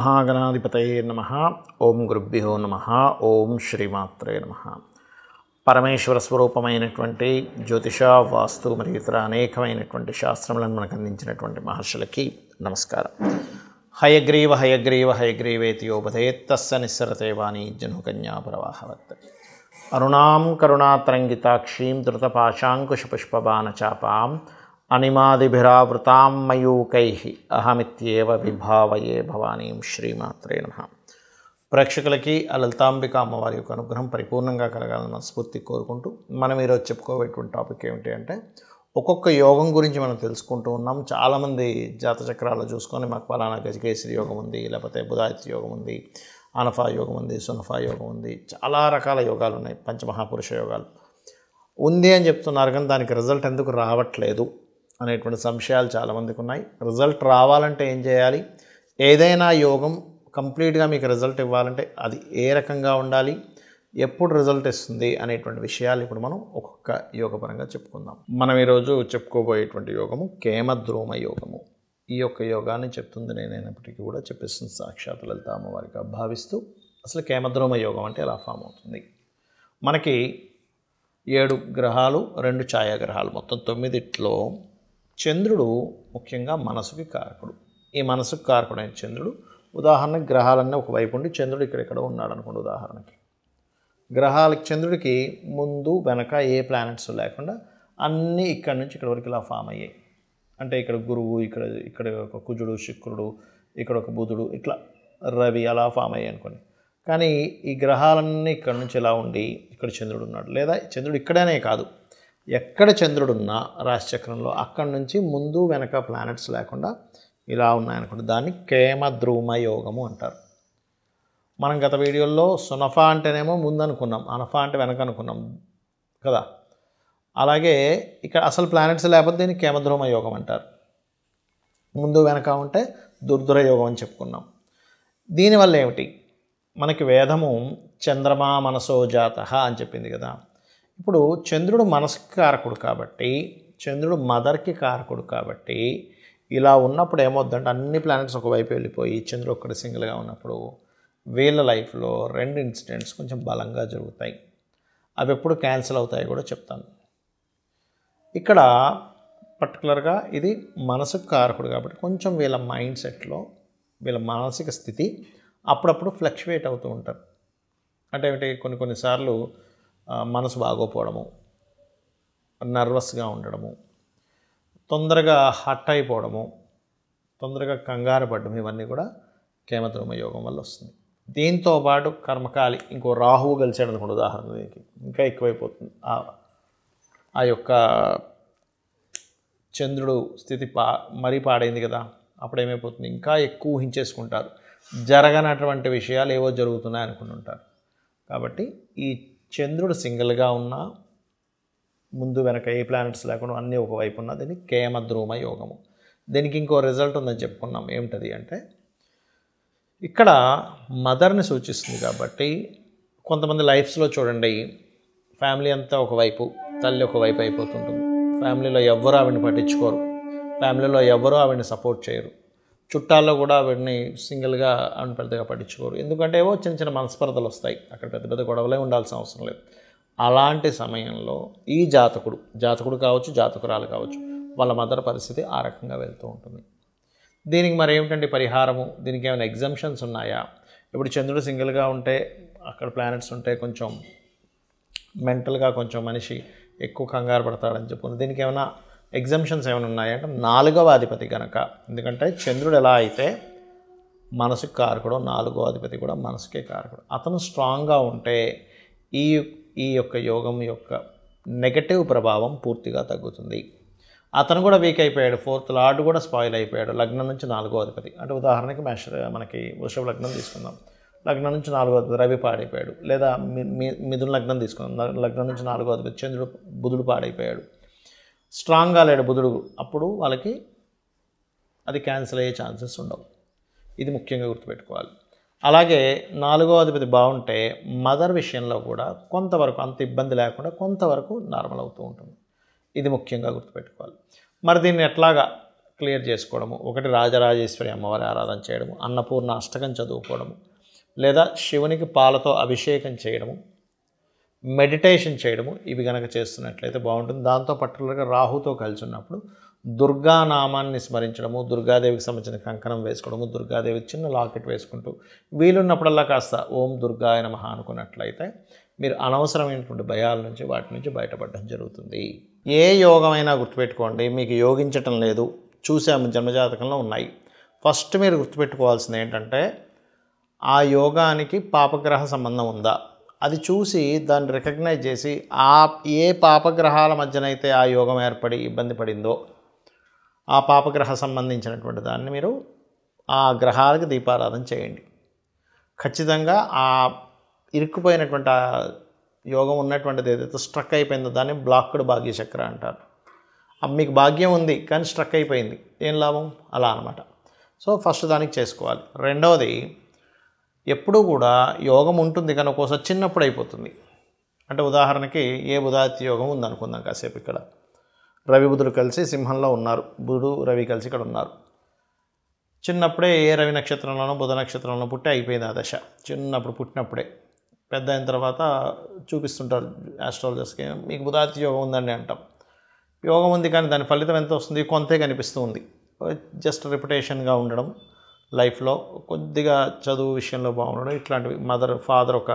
శ్రీమహాగణాధిపతయే నమః. ఓం గురుభ్యో నమః. ఓం శ్రీమాత్రే నమః. పరమేశ్వర స్వరూపమైనటువంటి జ్యోతిష, వాస్తు మరియు ఇతర అనేకమైనటువంటి శాస్త్రములను మనకు అందించినటువంటి మహర్షులకి నమస్కారం. హయగ్రీవ హయగ్రీవ హయగ్రీవేతియోపదేత్ తస్య నిస్సరతే వాణి జనుకన్యా ప్రవాహవత్. అరుణాం కరుణాతరంగితాక్షీం ధృతపాశాంకుశపుష్పబాణచాపాం అనిమాదిభిరావృతాం మయూకైః అహమిత్యేవ విభావయే భవానీం. శ్రీమాత్రే నమః. ప్రేక్షకులకి ఆ లలితాంబిక అమ్మవారి యొక్క అనుగ్రహం పరిపూర్ణంగా కలగాలని మనస్ఫూర్తి కోరుకుంటూ మనం ఈరోజు చెప్పుకోబోయేటువంటి టాపిక్ ఏమిటి అంటే, ఒక్కొక్క యోగం గురించి మనం తెలుసుకుంటూ ఉన్నాం. చాలామంది జాతచక్రాలు చూసుకొని మాకు పలానా గజకేసరి యోగం ఉంది, లేకపోతే బుధాదిత్య యోగం ఉంది, అనఫా యోగం ఉంది, సునఫా యోగం ఉంది, చాలా రకాల యోగాలు ఉన్నాయి, పంచమహాపురుష యోగాలు ఉంది అని చెప్తున్నారు. కానీ దానికి రిజల్ట్ ఎందుకు రావట్లేదు అనేటువంటి సంశయాలు చాలామందికి ఉన్నాయి. రిజల్ట్ రావాలంటే ఏం చేయాలి, ఏదైనా యోగం కంప్లీట్గా మీకు రిజల్ట్ ఇవ్వాలంటే అది ఏ రకంగా ఉండాలి, ఎప్పుడు రిజల్ట్ ఇస్తుంది అనేటువంటి విషయాలు ఇప్పుడు మనం ఒక్కొక్క యోగపరంగా చెప్పుకుందాం. మనం ఈరోజు చెప్పుకోబోయేటువంటి యోగము కేమద్రోమ యోగము. ఈ యొక్క యోగాన్ని చెప్తుంది నేనైనప్పటికీ కూడా చెప్పేస్తుంది సాక్షాత్ లలిత అమ్మవారిగా భావిస్తూ, అసలు కేమద్రోమ యోగం అంటే ఎలా ఫామ్ అవుతుంది. మనకి 7 గ్రహాలు, 2 ఛాయాగ్రహాలు, మొత్తం 9లో చంద్రుడు ముఖ్యంగా మనసుకి కారకుడు. ఈ మనసుకు కారకుడైన చంద్రుడు, ఉదాహరణకి గ్రహాలన్నీ ఒకవైపు ఉండి చంద్రుడు ఇక్కడెక్కడ ఉన్నాడు అనుకోండి. ఉదాహరణకి గ్రహాలకి చంద్రుడికి ముందు వెనక ఏ ప్లానెట్స్ లేకుండా అన్నీ ఇక్కడి నుంచి ఇక్కడ వరకు ఇలా ఫామ్ అయ్యాయి. అంటే ఇక్కడ గురువు, ఇక్కడ ఒక కుజుడు, శుక్రుడు, ఇక్కడ ఒక బుధుడు, ఇట్లా రవి అలా ఫామ్ అయ్యాయి అనుకోండి. కానీ ఈ గ్రహాలన్నీ ఇక్కడ నుంచి ఇలా ఉండి ఇక్కడ చంద్రుడు ఉన్నాడు, లేదా చంద్రుడు ఇక్కడనే కాదు, ఎక్కడ చంద్రుడున్నా రాశిచక్రంలో అక్కడి నుంచి ముందు వెనక ప్లానెట్స్ లేకుండా ఇలా ఉన్నాయనుకోండి. దాన్ని కేమద్రోమ యోగము అంటారు. మనం గత వీడియోల్లో సునఫా అంటేనేమో ముందు అనుకున్నాం, అనఫా అంటే వెనక అనుకున్నాం కదా. అలాగే ఇక్కడ అసలు ప్లానెట్స్ లేకపోతే దీన్ని కేమద్రోమ యోగం అంటారు. ముందు వెనక ఉంటే దుర్ధర యోగం అని చెప్పుకున్నాం. దీనివల్ల ఏమిటి, మనకి వేదము చంద్రమా మనసో జాతః అని చెప్పింది కదా. ఇప్పుడు చంద్రుడు మనసుకి కారకుడు కాబట్టి, చంద్రుడు మదర్కి కారకుడు కాబట్టి, ఇలా ఉన్నప్పుడు ఏమవుద్దంటే అన్ని ప్లానెట్స్ ఒకవైపు వెళ్ళిపోయి చంద్రుడు ఒక్కటి సింగిల్గా ఉన్నప్పుడు వీళ్ళ లైఫ్లో 2 ఇన్సిడెంట్స్ కొంచెం బలంగా జరుగుతాయి. అవి ఎప్పుడు క్యాన్సిల్ అవుతాయి కూడా చెప్తాను. ఇక్కడ పర్టికులర్గా ఇది మనసుకు కారకుడు కాబట్టి కొంచెం వీళ్ళ మైండ్ సెట్లో, వీళ్ళ మానసిక స్థితి అప్పుడప్పుడు ఫ్లక్చువేట్ అవుతూ ఉంటారు. అంటే ఏమిటి, కొన్నిసార్లు మనసు బాగోపోవడము, నర్వస్గా ఉండడము, తొందరగా హట్ అయిపోవడము, తొందరగా కంగారు పడడం, ఇవన్నీ కూడా కేమద్రోమ యోగం వల్ల వస్తుంది. దీంతో పాటు కర్మకాలి ఇంకో రాహువు కలిసాడు అనుకోండి ఉదాహరణకి, ఇంకా ఎక్కువైపోతుంది. ఆ యొక్క చంద్రుడు స్థితి మరీ పాడైంది కదా, అప్పుడు ఏమైపోతుంది, ఇంకా ఎక్కువ ఊహించేసుకుంటారు, జరగనటువంటి విషయాలు ఏవో జరుగుతున్నాయి అనుకుంటుంటారు. కాబట్టి ఈ చంద్రుడు సింగిల్గా ఉన్నా, ముందు వెనక ఏ ప్లానెట్స్ లేకుండా అన్నీ ఒకవైపు ఉన్న దీన్ని కేమద్రోమ యోగము. దీనికి ఇంకో రిజల్ట్ ఉందని చెప్పుకున్నాం. ఏమిటది అంటే, ఇక్కడ మదర్ని సూచిస్తుంది కాబట్టి కొంతమంది లైఫ్స్లో చూడండి, ఫ్యామిలీ అంతా ఒకవైపు, తల్లి ఒకవైపు అయిపోతుంటుంది. ఫ్యామిలీలో ఎవ్వరూ ఆవిడని పట్టించుకోరు, ఫ్యామిలీలో ఎవ్వరూ ఆవిడని సపోర్ట్ చేయరు, చుట్టాల్లో కూడా ఆవిడని సింగిల్గా ఆవిడ పెద్దగా పట్టించుకోరు. ఎందుకంటే ఏవో చిన్న చిన్న మనస్పర్ధలు వస్తాయి, అక్కడ పెద్ద పెద్ద గొడవలే ఉండాల్సిన అవసరం లేదు. అలాంటి సమయంలో ఈ జాతకుడు కావచ్చు, జాతకురాలు కావచ్చు, వాళ్ళ మదర్ పరిస్థితి ఆ రకంగా వెళ్తూ ఉంటుంది. దీనికి మరి ఏమిటంటే పరిహారము, దీనికి ఏమైనా ఎగ్జంప్షన్స్ ఉన్నాయా? ఇప్పుడు చంద్రుడు సింగిల్గా ఉంటే, అక్కడ ప్లానెట్స్ ఉంటే కొంచెం మెంటల్గా కొంచెం మనిషి ఎక్కువ కంగారు పడతాడని చెప్పుకుంది. దీనికి ఏమైనా ఎగ్జంప్షన్స్ ఏమైనా ఉన్నాయంటే, 4వ అధిపతి కనుక, ఎందుకంటే చంద్రుడు ఎలా అయితే మనసుకు కారకుడో 4వ అధిపతి కూడా మనసుకే కారకుడు. అతను స్ట్రాంగ్గా ఉంటే ఈ యొక్క యోగం యొక్క నెగటివ్ ప్రభావం పూర్తిగా తగ్గుతుంది. అతను కూడా వీక్ అయిపోయాడు, 4th లార్డ్ కూడా స్పాయిల్ అయిపోయాడు, లగ్నం నుంచి 4వ అధిపతి. అంటే ఉదాహరణకి మనకి వృషభ లగ్నం తీసుకుందాం, లగ్నం నుంచి 4వ అధిపతి రవి పాడైపోయాడు, లేదా మిథున లగ్నం తీసుకుందాం, లగ్నం నుంచి 4వ అధిపతి బుధుడు పాడైపోయాడు, స్ట్రాంగ్గా లేడు బుధుడు, అప్పుడు వాళ్ళకి అది క్యాన్సిల్ అయ్యే ఛాన్సెస్ ఉండవు. ఇది ముఖ్యంగా గుర్తుపెట్టుకోవాలి. అలాగే 4వ అధిపతి బాగుంటే మదర్ విషయంలో కూడా కొంతవరకు అంత ఇబ్బంది లేకుండా కొంతవరకు నార్మల్ అవుతూ ఉంటుంది. ఇది ముఖ్యంగా గుర్తుపెట్టుకోవాలి. మరి దీన్ని ఎట్లాగా క్లియర్ చేసుకోవడము, ఒకటి రాజరాజేశ్వరి అమ్మవారి ఆరాధన చేయడము, అన్నపూర్ణ అష్టకం చదువుకోవడము, లేదా శివునికి పాలతో అభిషేకం చేయడము, మెడిటేషన్ చేయడము, ఇవి కనుక చేస్తున్నట్లయితే బాగుంటుంది. దాంతో పర్టికులర్గా రాహుతో కలిసి ఉన్నప్పుడు దుర్గానామాన్ని స్మరించడము, దుర్గాదేవికి సంబంధించిన కంకణం వేసుకోవడము, దుర్గాదేవికి చిన్న లాకెట్ వేసుకుంటూ వీలున్నప్పుడల్లా కాస్త ఓం దుర్గాయ నమః అనుకున్నట్లయితే మీరు అనవసరమైనటువంటి భయాల నుంచి వాటి నుంచి బయటపడడం జరుగుతుంది. ఏ యోగమైనా గుర్తుపెట్టుకోండి, మీకు యోగించటం లేదు, చూసాము జన్మజాతకంలో ఉన్నాయి. ఫస్ట్ మీరు గుర్తుపెట్టుకోవాల్సింది ఏంటంటే ఆ యోగానికి పాపగ్రహ సంబంధం ఉందా, అది చూసి దాన్ని రికగ్నైజ్ చేసి ఏ పాపగ్రహాల మధ్యనైతే ఆ యోగం ఏర్పడి ఇబ్బంది పడిందో ఆ పాపగ్రహ సంబంధించినటువంటి దాన్ని మీరు ఆ గ్రహాలకు దీపారాధన చేయండి. ఖచ్చితంగా ఆ ఇరుక్కుపోయినటువంటి ఆ యోగం ఉన్నటువంటిది ఏదైతే స్ట్రక్ అయిపోయిందో దాన్ని బ్లాక్డ్ భాగ్యచక్ర అంటారు. మీకు భాగ్యం ఉంది కానీ స్ట్రక్ అయిపోయింది, ఏం లాభం, అలా అనమాట. సో ఫస్ట్ దానికి చేసుకోవాలి. రెండవది, ఎప్పుడూ కూడా యోగం ఉంటుంది కానీ ఒక్కోసారి చిన్నప్పుడు అయిపోతుంది. అంటే ఉదాహరణకి ఏ బుధాదిత్య యోగం ఉందనుకుందాం కాసేపు. ఇక్కడ రవి బుధుడు కలిసి సింహంలో ఉన్నారు, బుధుడు రవి కలిసి ఇక్కడ ఉన్నారు. చిన్నప్పుడే ఏ రవి నక్షత్రంలోనో బుధ నక్షత్రంలో పుట్టి అయిపోయింది ఆ దశ. చిన్నప్పుడు పుట్టినప్పుడే, పెద్ద అయిన తర్వాత చూపిస్తుంటారు ఆస్ట్రాలజర్స్కి, మీకు బుధాదిత్య యోగం ఉందండి అంటాం. యోగం ఉంది కానీ దాని ఫలితం ఎంత వస్తుంది, కొంతే కనిపిస్తూ ఉంది. జస్ట్ రిపిటేషన్గా ఉండడం, లైఫ్లో కొద్దిగా చదువు విషయంలో బాగుండడం, ఇట్లాంటివి, ఫాదర్ ఒక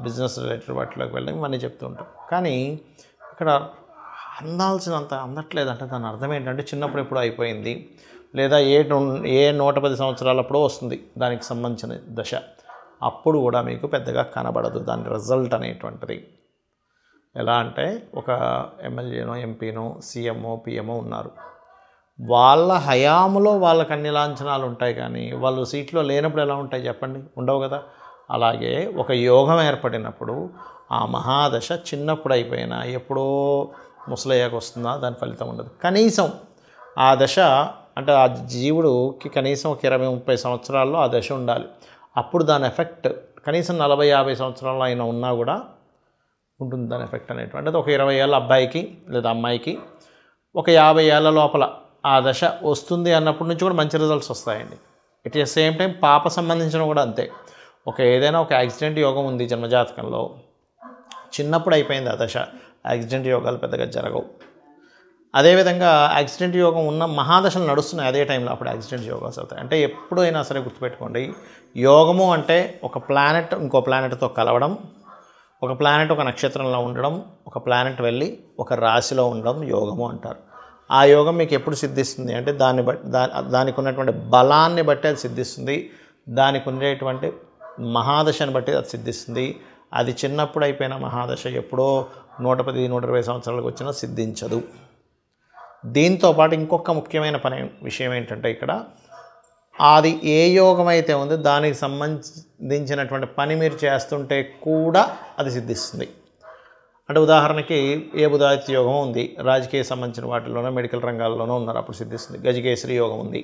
బిజినెస్ రిలేటెడ్ వాటిలోకి వెళ్ళడం, ఇవన్నీ చెప్తూ ఉంటాం. కానీ ఇక్కడ అందాల్సినంత అందట్లేదంటే దాని అర్థం ఏంటంటే చిన్నప్పుడు ఎప్పుడో అయిపోయింది, లేదా ఏ 110 సంవత్సరాలప్పుడో వస్తుంది దానికి సంబంధించిన దశ, అప్పుడు కూడా మీకు పెద్దగా కనబడదు దాని రిజల్ట్ అనేటువంటిది. ఎలా అంటే ఒక ఎమ్మెల్యేనో ఎంపీనో సీఎంఓ పిఎంఓ ఉన్నారు, వాళ్ళ హయాములో వాళ్ళకి అన్ని లాంఛనాలు ఉంటాయి కానీ వాళ్ళు సీట్లో లేనప్పుడు ఎలా ఉంటాయి చెప్పండి, ఉండవు కదా. అలాగే ఒక యోగం ఏర్పడినప్పుడు ఆ మహాదశ చిన్నప్పుడు అయిపోయినా ఎప్పుడో ముసలయ్యాక వస్తుందా దాని ఫలితం ఉండదు. కనీసం ఆ దశ అంటే ఆ జీవుడికి కనీసం ఒక 20-30 సంవత్సరాల్లో ఆ దశ ఉండాలి. అప్పుడు దాని ఎఫెక్ట్ కనీసం 40-50 సంవత్సరాల్లో అయినా ఉన్నా కూడా ఉంటుంది దాని ఎఫెక్ట్ అనేటువంటిది. ఒక 20 ఏళ్ళ అబ్బాయికి లేదా అమ్మాయికి ఒక 50 ఏళ్ళ లోపల ఆ దశ వస్తుంది అన్నప్పటి నుంచి కూడా మంచి రిజల్ట్స్ వస్తాయండి. ఎట్ ద సేమ్ టైం పాప సంబంధించిన కూడా అంతే. ఏదైనా ఒక యాక్సిడెంట్ యోగం ఉంది జన్మజాతకంలో, చిన్నప్పుడు అయిపోయింది ఆ దశ, యాక్సిడెంట్ యోగాలు పెద్దగా జరగవు. అదేవిధంగా యాక్సిడెంట్ యోగం ఉన్న మహాదశలు నడుస్తున్నాయి అదే టైంలో, అప్పుడు యాక్సిడెంట్ యోగాస్ అవుతాయి. అంటే ఎప్పుడైనా సరే గుర్తుపెట్టుకోండి, యోగము అంటే ఒక ప్లానెట్ ఇంకో ప్లానెట్తో కలవడం, ఒక ప్లానెట్ ఒక నక్షత్రంలో ఉండడం, ఒక ప్లానెట్ వెళ్ళి ఒక రాశిలో ఉండడం యోగము అంటారు. ఆ యోగం మీకు ఎప్పుడు సిద్ధిస్తుంది అంటే దానికి ఉన్నటువంటి బలాన్ని బట్టి అది సిద్ధిస్తుంది, దానికి ఉండేటువంటి మహాదశని బట్టి అది సిద్ధిస్తుంది. అది చిన్నప్పుడు అయిపోయిన మహాదశ ఎప్పుడో 110-120 సంవత్సరాలకు వచ్చినా సిద్ధించదు. దీంతోపాటు ఇంకొక ముఖ్యమైన విషయం ఏంటంటే ఇక్కడ అది ఏ యోగం అయితే ఉందో దానికి సంబంధించినటువంటి పని మీరు చేస్తుంటే కూడా అది సిద్ధిస్తుంది. అంటే ఉదాహరణకి ఏ బుధాదిత్య యోగం ఉంది, రాజకీయ సంబంధించిన వాటిలోనో మెడికల్ రంగాల్లోనో ఉన్నారు, అప్పుడు సిద్ధిస్తుంది. గజకేసరి యోగం ఉంది,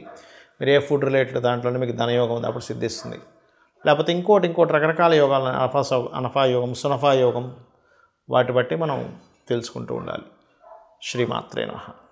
మీరు ఏ ఫుడ్ రిలేటెడ్ దాంట్లోనే మీకు ధనయోగం ఉంది, అప్పుడు సిద్ధిస్తుంది. లేకపోతే ఇంకోటి రకరకాల యోగాలు, అనఫా యోగం, సునఫా యోగం, వాటి బట్టి మనం తెలుసుకుంటూ ఉండాలి. శ్రీమాత్రే నమః.